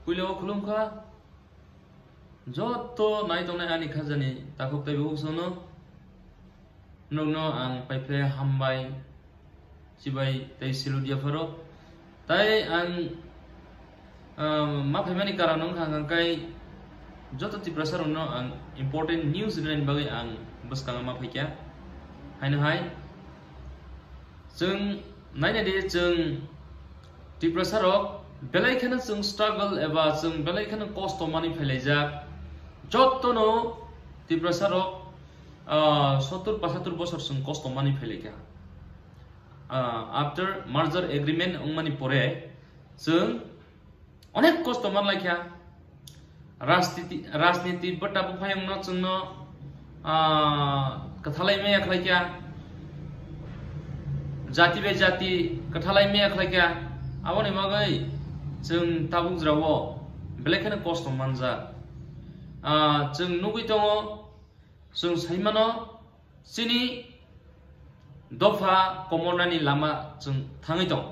Puilo khulumkha joto nai tongnai ani khajani takok tai busono nongno ang paiple hambai sibai tai siludia faro tai ang ma phaimani karanong khangkai joto tiprasar no ang important news ren bagai ang buskang ma phaikya haina hai जों नायनाय दे जों तिप्रसारक बेलायखानो जों struggle एबा जों बेलायखानो कष्ट मानि फैलायजा जतनो तिप्रसारक 70-75 बছर जों कष्ट मानि फैलायगा आफ्टर मार्जार एग्रीमेंट अंगमानि परे जों अनेक कष्ट मानलायखा राजनीति बटाबु फायंनो जोंनो कथालाय मे खलायखा जाति बे जाति कथालाय मे खलायखा आबनि मागै जों ताबुंज्रावो बेलेखानो कष्ट मानजा जों नुगै दङ जों साइमानो सिनि दफा कमरनानि लामा जों थाङै दं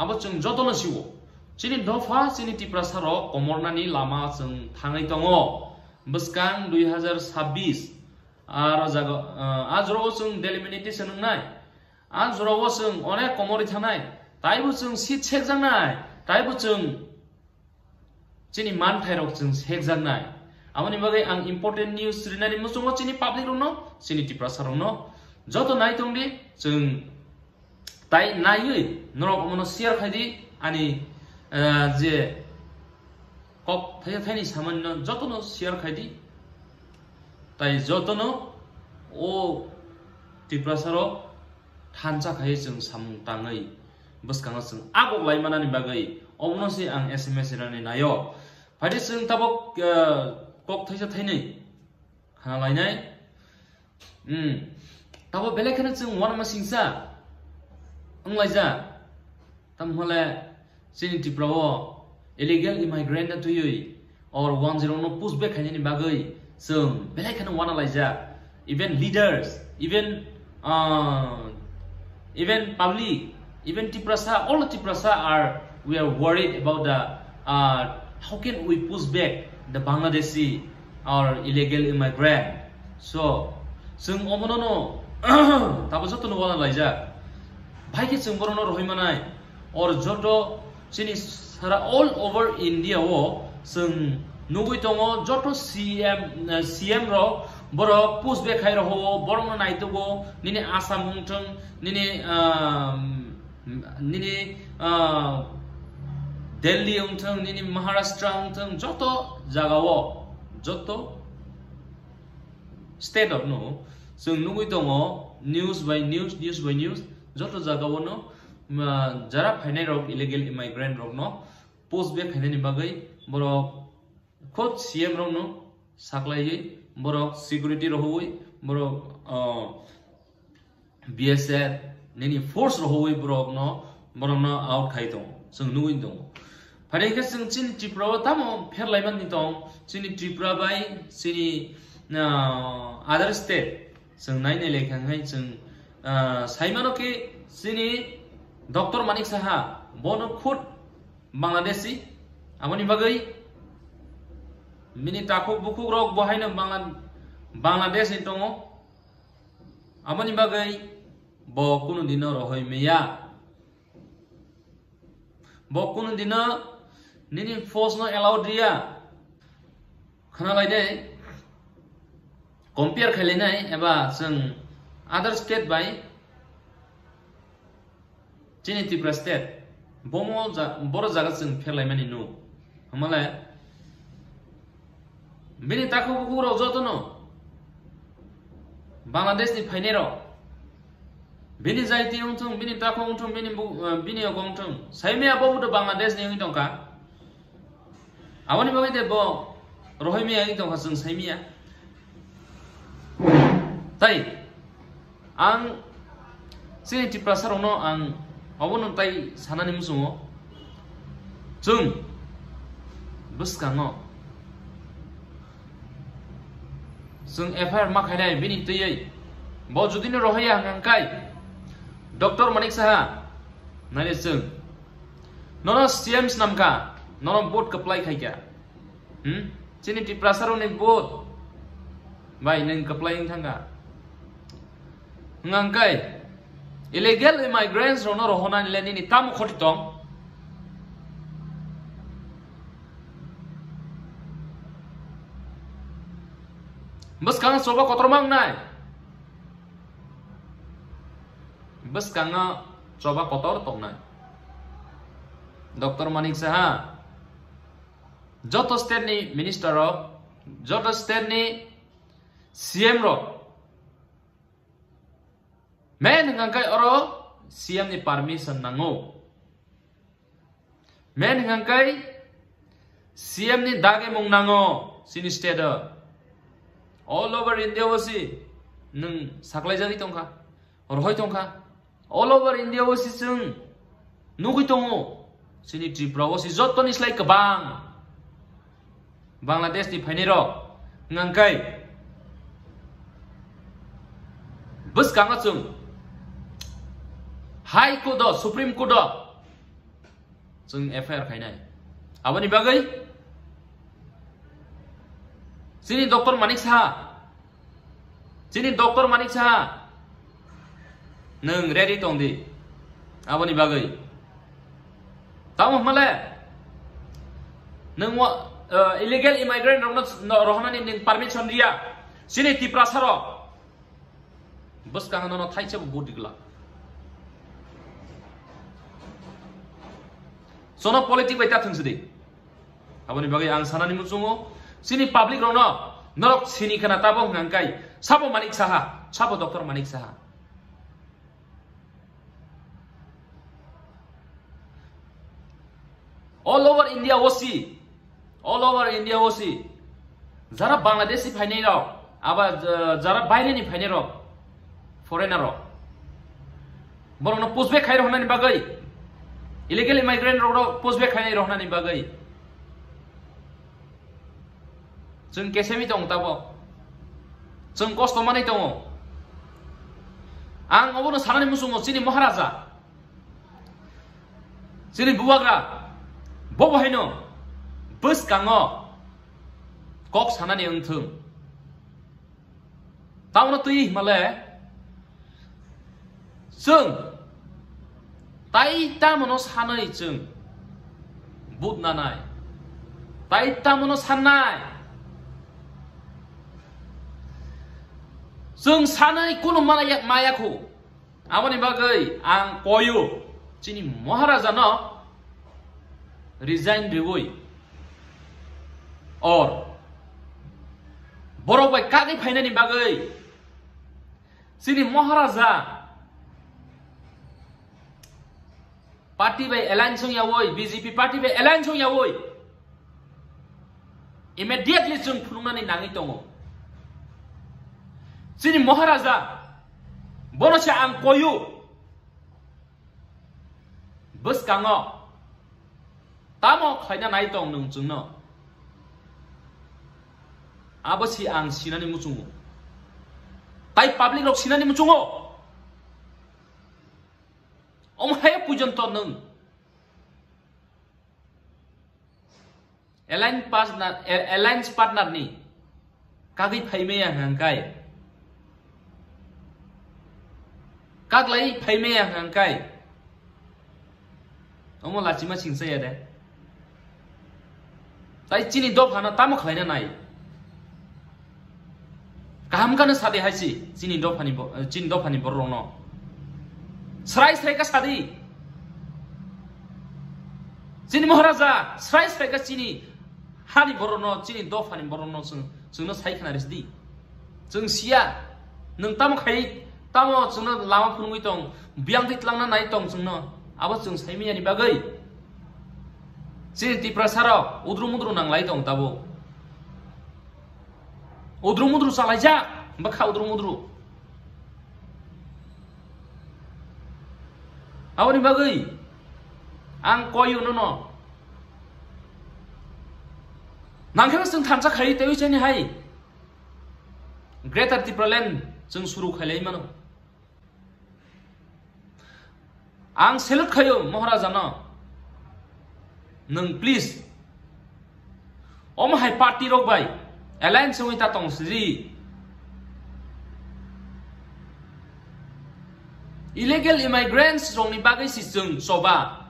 आबो जों जतनो सिवो सिनि दफा सिनि तिप्रासारो कमरनानि लामा जों थाङै दङ बस्कां 2026 आरो जागो आजरो जों डेलिमिनेटेसन नाय आजरो जों अनेक कमरि थानाय ताइबो जों सिट सेक जानाय ताइबो जों सिनि मानथायरक जों सेक जानाय आमनि बागै आं इम्पोर्टेन्ट निउज रिनानि मुसुङो सिनि पाब्लिक रनो सिनि तिप्रासारनो जतो नाय दंदि जों ताइ नायै नरक मनो शेयार खायदि आनि जे कप थायनि सामान्य जतनो शेयार खायदि ताइ जतनो ओ तिप्रासारो थानचा खाय जों सामुं ताङै बस्काङा जों आगक लाइमानानि बागै अमनोसि आं एसएमएस रानि नायो फायदि जों ताबक कक थायजा थायनै खाना लायनाय ताबो बेलेखानो जों वानमा सिंसा अंलायजा तामहले सिनि तिप्रावो इलीगल इमाइग्रेंट तुयै और 10 नो पुशबेक खायनि बागै जों बेलेखानो वाना लायजा even leaders even public, even Tiprasa, all the Tiprasa we are worried about the how can we push back the Bangladeshi or illegal immigrant. So, जों अमननो ताबो जतो नवाला लायजा भाइके जों बरनो रहिमानाय और जतो सिनि सारा all over India वो जों नुगै दङ जतो CM रो बरो पुश बेक खाय रहो बरनो नायतगो निने आसाम हुंथों निने दिल्ली हुंथों निने महाराष्ट्र हुंथों जतो जागावो जतो स्टेट अफ नो जों नुगै दङ न्यूज बाय न्यूज जतो जागावो नो जरा फाइनाय रक इलीगल इमाइग्रेंट रक नो पुश बेक खायनि बागै बरो खुद CM रो नो साखलायै बरो सिक्युरिटी रहोय बरो BSF नेनि फोर्स रहोय बरो न आउट खायतो जों नुगै दङ फारेखे जों चिनि त्रिपुरा तामो फेरलायमाननि दं चिनि त्रिपुरा बाय चिनि अदर स्टेट जों नायनाय लेखांहाय जों साइमानोके चिनि डॉक्टर मानिक साहा बनो खुद बांलादेशी आमनि बागै मिनि ताखो बुखु रक बहायनो बांलादेश नि दङ आमनि बागै ब कुनु दिन रहै मेया ब कुनु दिन निनि फोर्स न एलाउड रिया खाना लायदे कम्पेयर खालायनाय एबा जों अदर स्टेट बाय चिनि त्रिपुरा स्टेट बमो बर जागा जों फेरलायमानि नु हमलाय बिनि ताखो बुकुराव जतनो बांलादेश नि फाइनेरो बिनि जायति उंथों बिनि ताखो उंथों बिनि अगंथों साइमेया बबुद बांलादेश नि हिं दंका आबनि बागै दे ब रहिमिया हिं दंका जों साइमिया ताइ आं सिनि तिप्रासारावनो आं अबनो ताइ सानानि मुसुङो जों बस्काङो जों FIR माखायनाय बिनि तैयै ब जुदिनो रहैया हांखाय डॉक्टर मानिक साहा नायले जों ननो CMs नामका Nono boat keplai khai kya. Sini Tripura saro ni boat. Bai neng keplai thanga. Ngangkai illegal immigrants rono rohona nilani ni tamu khoti tong. Bus kanga soba kotormang nai. Bus kanga soba kotor tong nai. Dr. Manik Saha joto state ni minister ro, joto state ni CM ro. Men ngangkai oro CM ni permission nango. Men ngangkai CM ni dage mong nango sini state all over India wasi nung saklai jagi tongka or hoi tongka all over India wasi sung nugui tongo sini Tripura wasi joto ni slai kabang Bangladesh ni phainiro ngangkai bus kanga chung High Court Supreme Court chung FIR khainai abani bagai sini Dr. Manik Saha sini Dr. Manik Saha nung ready tongdi abani bagai tamu male nung illegal immigrant rohna ni ning permission dia sini Tripura saro bus kanga no thaiche budigla sono politik baita thungsidi abani bagai ang sanani musungo sini public rono norok sini kana tabo ngangkai sabo Manik Saha sabo Dr. Manik Saha all over India osi jara Bangladeshi phainai ro aba jara baire ni phainai ro foreigner ro borno postback khai rohna ni bagai illegal immigrant ro postback khai rohna ni bagai जों केसेमि दं ताबो जों कस्त माने दङ आं अबनो सानानि मुसुमो सिनि महाराजा सिनि बुवाग्रा बबहायनो बस काङो कक सानानि ओंथों तावनो तुइ माले जों ताइता मनो सानै जों बुद नानाय ताइता मनो साननाय जों सानै कुनु मायाखौ abani bagai ang koyo chini Maharaja no resign rigoi or borok bai kagi phainani bagai chini Maharaja party bai alliance song yawoi BJP party bai alliance song yawoi immediately जों phunungnani nangi tongo sini Maharaja bonose ang koyo bus kango tamo khaina nai tong nung chungno abasi ang sinani muchungo tai public rok sinani muchungo om hay pujon to nung alliance partner ni kagi phaime yang hangkai kaglai phaime yang hangkai omo lachima singse yade tai chini do phana tamo khlaina nai kaham kana sade haisi chini do phani borno srai ka sadi chini Maharaja srai ka chini hani borno chini do phani borno sungno sai khana risdi jung sia nung tamo khai tamo sungno lama phunungui tong biang ditlangna nai tong sungno aba sung saimi ani bagai chini Tripura saro udru nanglai tong tabo udru salaija bakha udru abani bagai ang koyu no nangkhema sung thancha khai tewi chani hai Greater Tripura land sung suru khailai mano ang select khayo Maharaja no nung please om hai party rok bai alliance sung ta tong sri illegal immigrants rong ni bagai si chung choba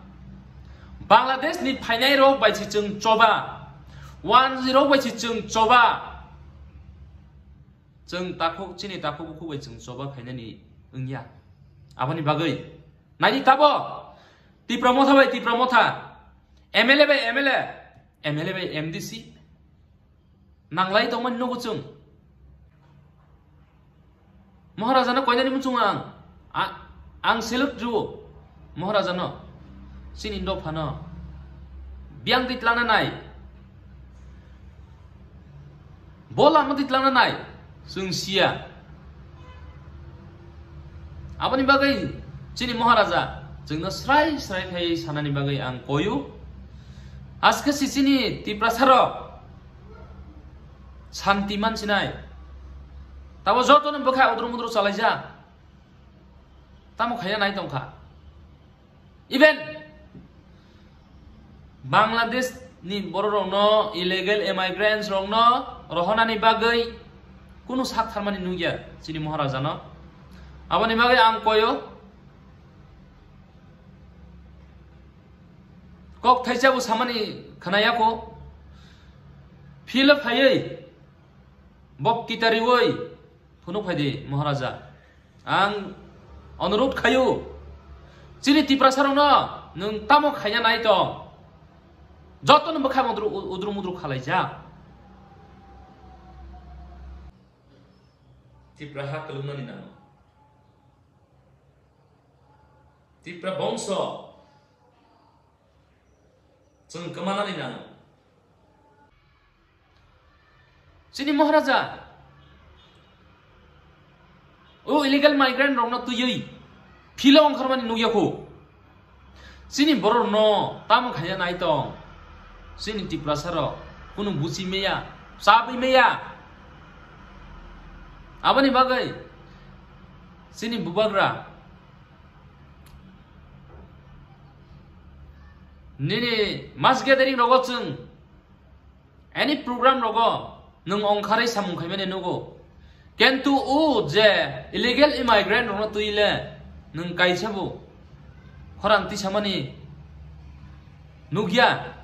Bangladesh ni phainai rok bai si chung choba 10 bai si chung choba chung takho chini takho bu bai chung choba phainai ni ungya abani bagai nai tabo ti promotha bai ti promotha MLA bai MLA bai MDC nanglai tongman no chung Maharaja na koina ni muchung ang seluk ju Maharaja no sin indo phano biang ditlana nai bola ma ditlana nai sung sia abani bagai chini Maharaja jengno srai khai sanani bagai ang koyu aske sisini tiprasaro Santi mansinai tabo joto nem bakha udru mudru chalaija tamo khaya nai tongkha even Bangladesh ni boro rongno illegal immigrants rongno rohonani bagai kunu sak tharmani nugia chini Maharaja no abani bagai ang koyo kok thaichabu samani khanaya ko feel phayei Bob kitari woi phunu phadi Maharaja ang अनुरोध खायो chini tiprasarong no nung tamo khaya nai to joto no bakha udru mudru khalaija tipraha kalumna ni nano tipra bongso chung kamana ni nano chini Maharaja o illegal migrant rong na tuyui philo angkharmani nugyako sini boror no tamo khaya nai to sini tiprasaro kunu busi meya sabi meya abani bagai sini bubagra nini mass gathering rogo chung any program rogo nung ongkharai samung khaimene nugo Kentu je illegal immigrant rong tuile nung kaisabu khorang ti samani nugya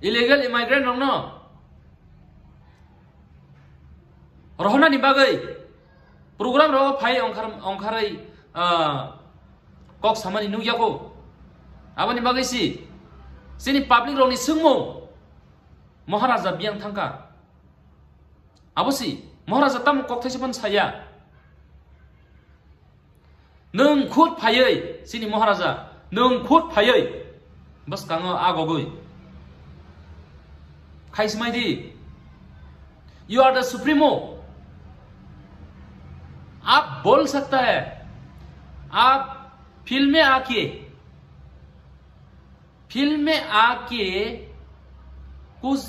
illegal immigrant rong no rohna ni bagai program ro phai ongkharai kok samani nugya ko abani bagai si sini public rong ni sungmo Maharaja biang thangka abosi Maharaja tam kok thaisapan saya nung khut phayei sini Maharaja nung khut phayei bas kango agogoi khaismai di you are the supremo आप बोल सकता है आप film में आके कुछ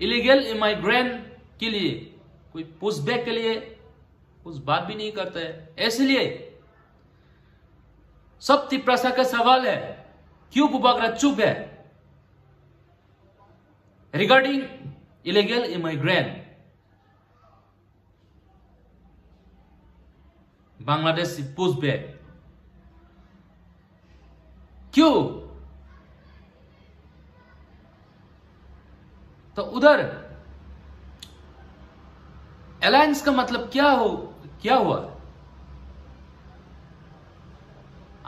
illegal immigrant के लिए कोई पुशबैक के लिए कुछ बात भी नहीं करता है इसलिए सब तिप्रसा का सवाल है क्यों बुबागरा चुप है रिगार्डिंग इलीगल इमिग्रेंट बांग्लादेश से पुशबैक क्यों तो उधर अलायंस का मतलब क्या हुआ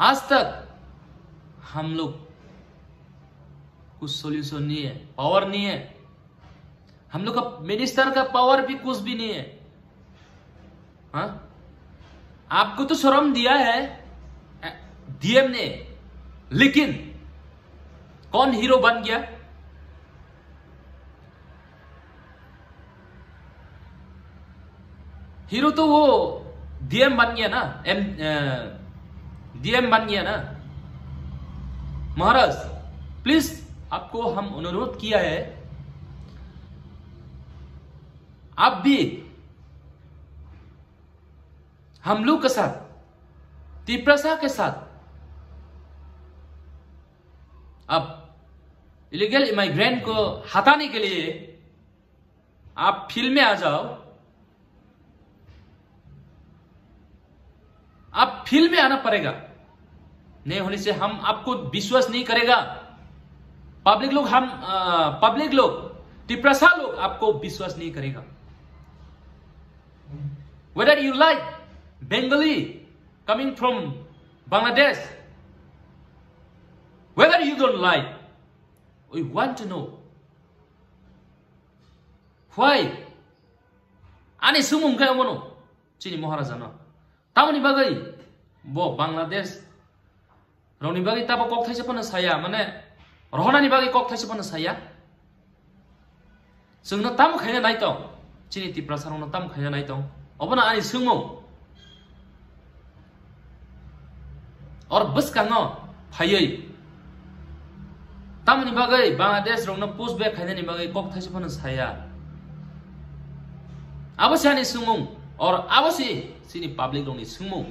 आज तक हम लोग कुछ सॉल्यूशन नहीं है पावर नहीं है हम लोग का मिनिस्टर का पावर भी कुछ भी नहीं है हाँ आपको तो शर्म दिया है डीएम ने लेकिन कौन हीरो बन गया हीरो तो वो डीएम बन गया ना डीएम बन गया ना महाराज प्लीज आपको हम अनुरोध किया है आप भी हम लोग के साथ तिप्रसा के साथ अब इलीगल इमिग्रेंट को हटाने के लिए आप फील्ड में आ जाओ। आप फील्ड में आना पड़ेगा, नहीं होने से हम आपको विश्वास नहीं करेगा। पब्लिक लोग टिप्रासा लोग आपको विश्वास नहीं करेगा। Whether you like Bengali coming from Bangladesh, whether you don't like, we want to know why. Ani sumum kaya mono chini Maharaja no. Tamani bagai bo Bangladesh roni bagai tabo kok thaise pana saya mane rohonani bagai kok thaise pana saya. Sungna tam khaya nai tong chini Tiprasa rong tam khaya nai tong. Obana ani sungmo और बस Congo फायै तामनि बागै Bangladesh रंनो post bake खायनानि बागै कक थाइसे फनो साया आबोसियानि सुंमुं और आबोसि सिनि public रंनि सुंमुं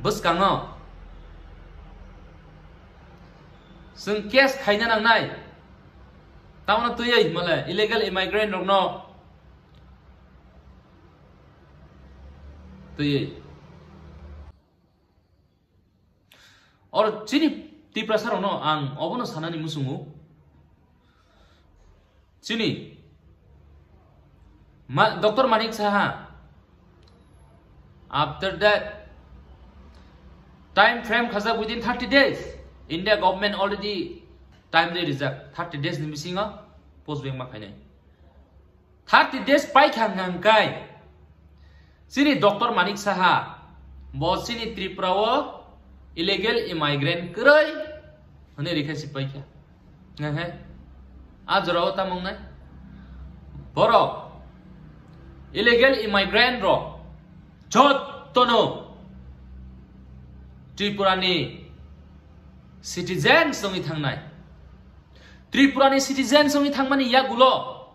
बस कांगो जों केस खायना नांनाय तावना तुयै माले इलीगल इमिग्रेंट रंनो तुयै और चिनी Tiprasa rono ang obono sanani musungu chini Dr. Manik Saha. After that time frame khaza within 30 days India government already timely reject 30 days ni misinga post bank ma khainai 30 days pai khangang kai chini Dr. Manik Saha bo chini Tripura o illegal immigrant kerai hone rikasi paikya ngahe ajrao tamong nai boro illegal immigrant ro jottono Tripurani citizen songi thangnai Tripurani citizen songi thangmani yagulo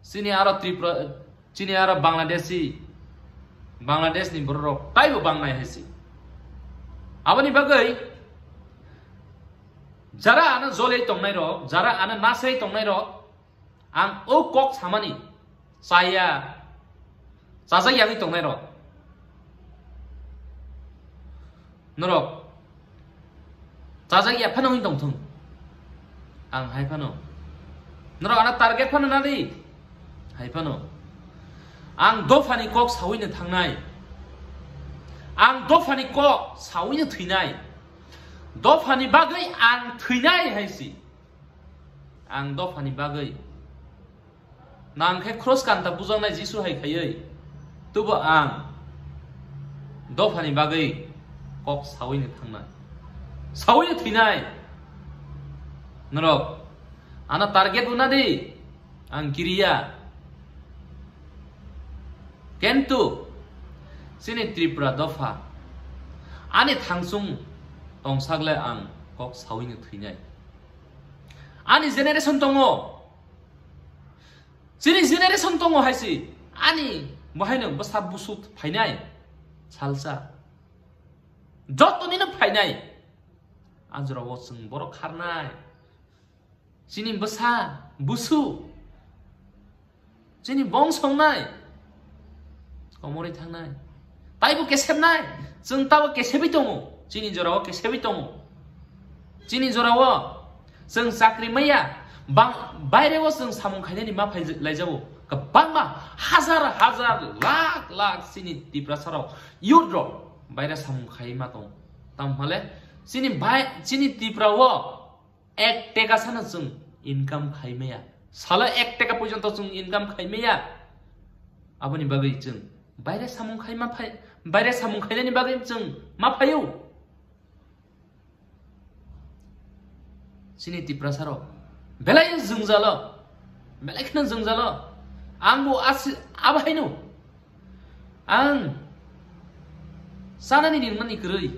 sini aro Tripura chini aro Bangladesh ni borok taibo bangnai hesi abani bagai jara ana zolei tongnai ro jara ana nasai tongnai ro ang o kok samani saya sasa yangi tongnai ro norok sasa ya phano hin tongthung ang hai phano norok ana target phano nadi hai phano ang dofani kok sawine thangnai ang dofani kok sawine thuinai dofani bagai ang thuinai haisi ang dofani bagai nangkhe cross kanta bujangnai jisu hai khayai tubo ang dofani bagai kok sawine thangnai sawine thuinai norok ana target unadi ang kiriya Kentu sini Tripura dofa ani thangsung tongsagle ang kok sawine thuinai ani generation tongo sini generation tongo haisi ani mohaino basab busut phainai salsa jotoni no phainai ajra wosung boro kharnai sini basa busu sini bong songnai Komori thangnai taibo kesebnai jeng tabo kesebi tongo chini jorao kesebi tongo chini jorao jeng sakri maya bang baireo jeng samung khainani ma phai laijabo kabangma hazar lakh sini Tripura sarao yudro baire samung khai ma tong tamhale chini Tripura o 1 টাকা sana jeng income khai meya sala 1 টাকা পর্যন্ত jeng income khai meya aboni bagai jeng Baire samung khai ma phai baire samung khainani bagai jeng ma phayo sini Tripura saro belai jungjalo belai khna jungjalo angbo abahaino ang sanani nirmani kroi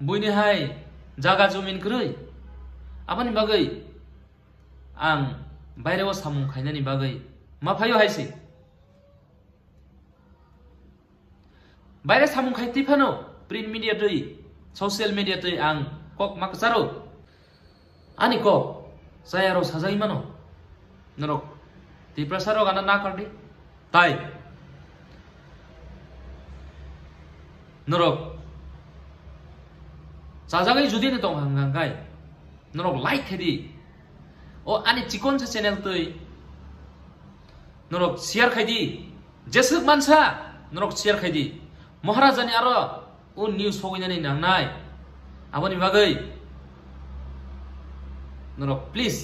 boine hai jaga jomin kroi abani bagai ang baireo samung khainani bagai ma phayo haisi bayre samung khai tifano print media tui social media tui ang kok makasaro ani kok saya ro sajai mano norok tiprasaro gana na kardi tai norok sajagai judi ne tong hanggai norok like khedi o ani chikon sa channel tui norok share khedi jesuk mansa norok share khedi महाराजा नि आरो उ news फोगिनानि नांनाय आबनि बागै नरो please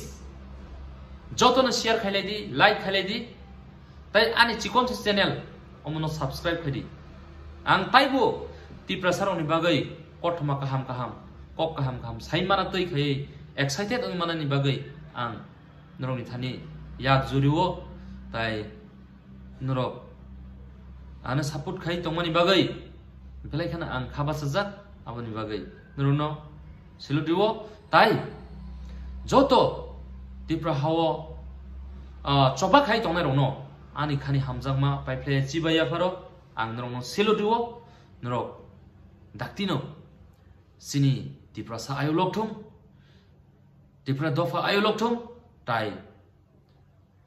जतन share खाइलायदि like खाइलायदि ताइ आनि chicken channel अमनो subscribe खदि आं ताइबो तिप्रसारनि बागै कथमा काहाम काहाम कक काहाम काहाम साइमाना तै खै एक्साइटेड मानानि बागै आं नरोनि थानि याक जुरिवो ताइ नरो आने सपोर्ट खाई तंगमानि बागै बेलायखाना आं खाबा सजाक आबनि बागै नरुनो सिलुदिवो ताइ जतो तिप्रा हावो चबा खाई तंगनाय रनो आनि खानि हामजाकमा पाइप्ले चिबाया फारो आं नरुनो सिलुदिवो नरो दाक्तिनो सिनि तिप्रा सा आयु लकथुम तिप्रा दफा आयु लकथुम ताइ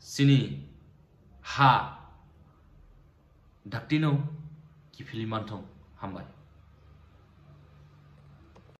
सिनि हा Daktino kifili mantong hambai.